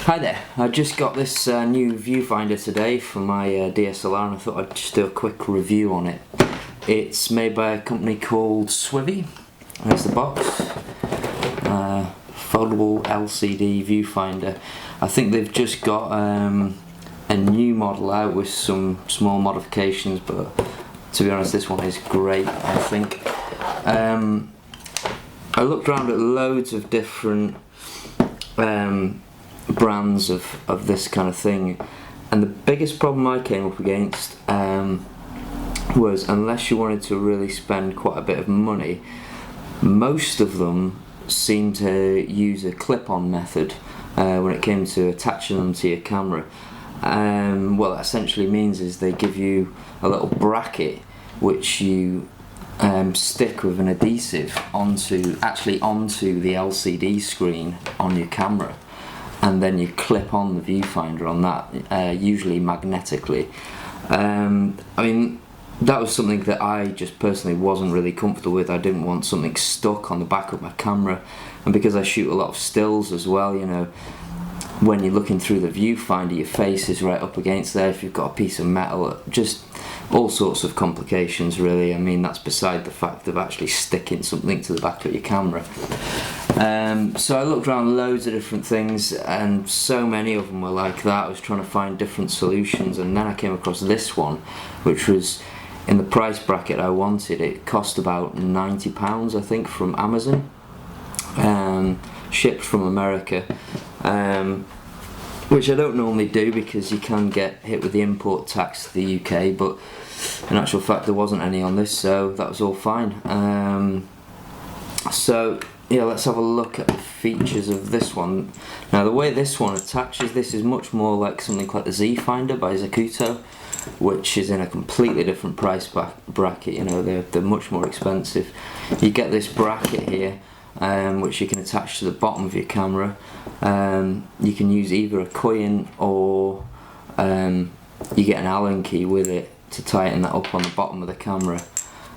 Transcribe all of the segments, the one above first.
Hi there, I just got this new viewfinder today for my DSLR and I thought I'd just do a quick review on it. It's made by a company called Swivi. There's the box. Foldable LCD viewfinder. I think they've just got a new model out with some small modifications, but to be honest this one is great, I think. I looked around at loads of different brands of this kind of thing, and the biggest problem I came up against was, unless you wanted to really spend quite a bit of money, most of them seem to use a clip-on method when it came to attaching them to your camera. What that essentially means is they give you a little bracket which you stick with an adhesive onto the LCD screen on your camera, and then you clip on the viewfinder on that, usually magnetically. I mean, that was something that I just personally wasn't really comfortable with. I didn't want something stuck on the back of my camera, and because I shoot a lot of stills as well, you know, when you're looking through the viewfinder your face is right up against there. If you've got a piece of metal, just all sorts of complications really. I mean, that's beside the fact of actually sticking something to the back of your camera. So I looked around loads of different things, and so many of them were like that. I was trying to find different solutions, and then I came across this one, which was in the price bracket I wanted. It cost about £90, I think, from Amazon, shipped from America, which I don't normally do because you can get hit with the import tax to the UK, but in actual fact there wasn't any on this, so that was all fine. So yeah, let's have a look at the features of this one. Now, the way this one attaches, this is much more like something like the Z Finder by Zacuto, which is in a completely different price bracket. You know, they're much more expensive. You get this bracket here, which you can attach to the bottom of your camera. You can use either a coin or you get an Allen key with it to tighten that up on the bottom of the camera.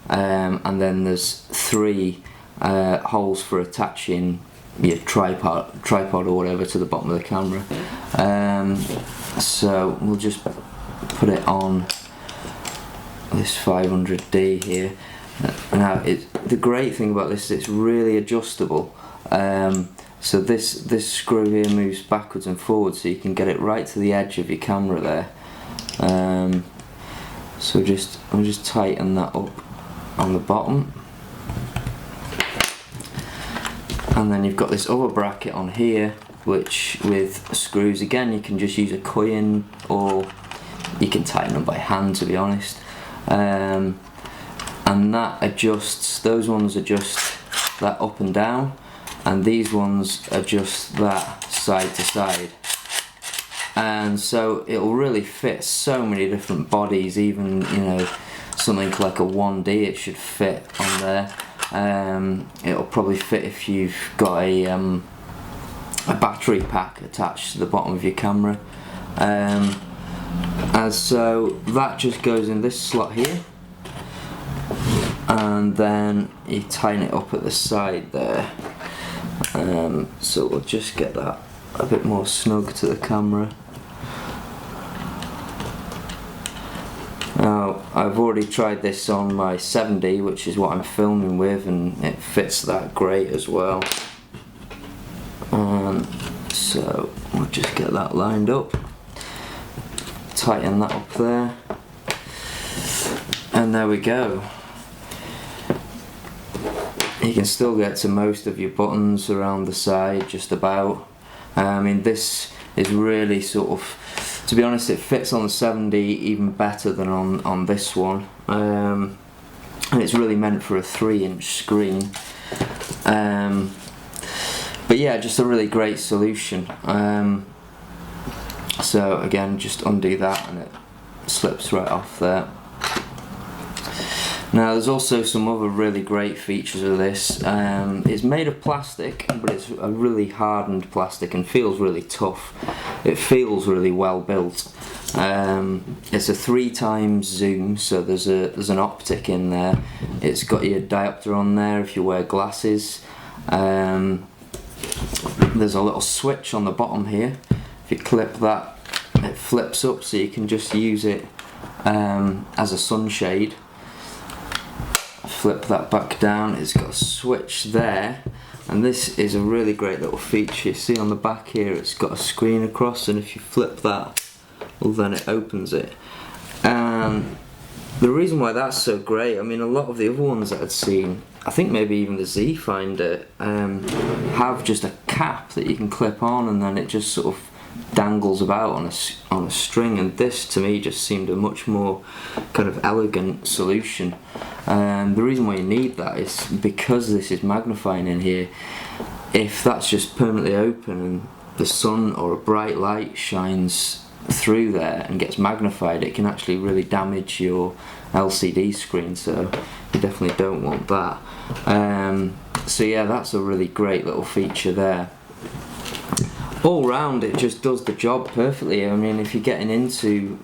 And then there's three holes for attaching your tripod or whatever to the bottom of the camera. So we'll just put it on this 500D here. Now, the great thing about this is it's really adjustable. So this screw here moves backwards and forwards, so you can get it right to the edge of your camera there. So I'll just tighten that up on the bottom, and then you've got this other bracket on here, which with screws again you can just use a coin, or you can tighten them by hand, to be honest. And that adjusts, those ones adjust that up and down, and these ones adjust that side to side. And so it'll really fit so many different bodies, even, you know, something like a 1D, it should fit on there. It'll probably fit if you've got a battery pack attached to the bottom of your camera. And so that just goes in this slot here, and then you tighten it up at the side there. So we'll just get that a bit more snug to the camera. Now, I've already tried this on my 7D, which is what I'm filming with, and it fits that great as well. So we'll just get that lined up, tighten that up there, and there we go. You can still get to most of your buttons around the side, just about. I mean, this is really sort of, to be honest, it fits on the 7D even better than on this one. And it's really meant for a 3-inch screen. But yeah, just a really great solution. So again, just undo that and it slips right off there. Now, there's also some other really great features of this. It's made of plastic, but it's a really hardened plastic and feels really tough. It feels really well built. It's a 3x zoom, so there's an optic in there. It's got your diopter on there if you wear glasses. There's a little switch on the bottom here. if you clip that, it flips up so you can just use it as a sunshade. Flip that back down, it's got a switch there, and this is a really great little feature. You see on the back here it's got a screen across, and if you flip that, well, then it opens it. And the reason why that's so great, I mean, a lot of the other ones that I'd seen, I think maybe even the Z Finder, have just a cap that you can clip on, and then it just sort of dangles about on a string, and this to me just seemed a much more kind of elegant solution. The reason why you need that is because this is magnifying in here. If that's just permanently open and the sun or a bright light shines through there and gets magnified, it can actually really damage your LCD screen, so you definitely don't want that. So yeah, that's a really great little feature there. All round it just does the job perfectly. I mean, if you're getting into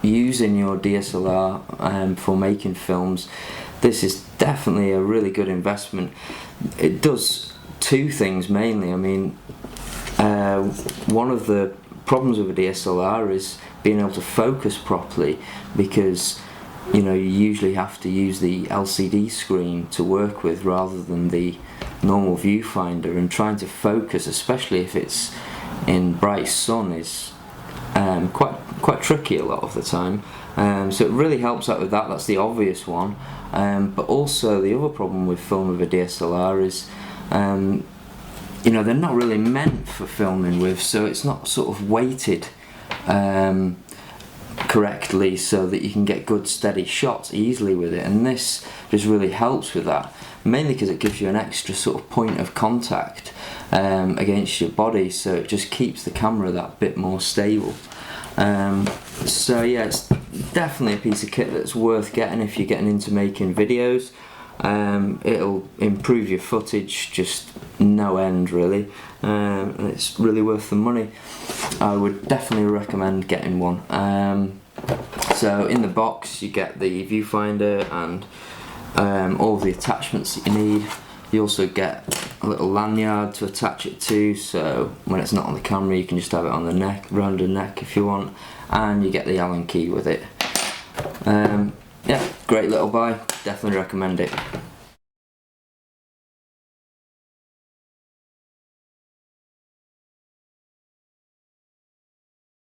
using your DSLR for making films, this is definitely a really good investment. It does two things mainly. I mean, one of the problems with a DSLR is being able to focus properly, because you know, you usually have to use the LCD screen to work with rather than the normal viewfinder, and trying to focus, especially if it's in bright sun, is quite tricky a lot of the time. So it really helps out with that. That's the obvious one. But also the other problem with film with a DSLR is you know, they're not really meant for filming with, so it's not sort of weighted correctly so that you can get good steady shots easily with it, and this just really helps with that, mainly because it gives you an extra sort of point of contact against your body, so it just keeps the camera that bit more stable. So yeah, it's definitely a piece of kit that's worth getting if you're getting into making videos. It'll improve your footage just no end really, and it's really worth the money. I would definitely recommend getting one. So in the box you get the viewfinder and all of the attachments that you need. You also get a little lanyard to attach it to, so when it's not on the camera you can just have it on the neck, round the neck if you want, and you get the Allen key with it. Yeah, great little buy, definitely recommend it.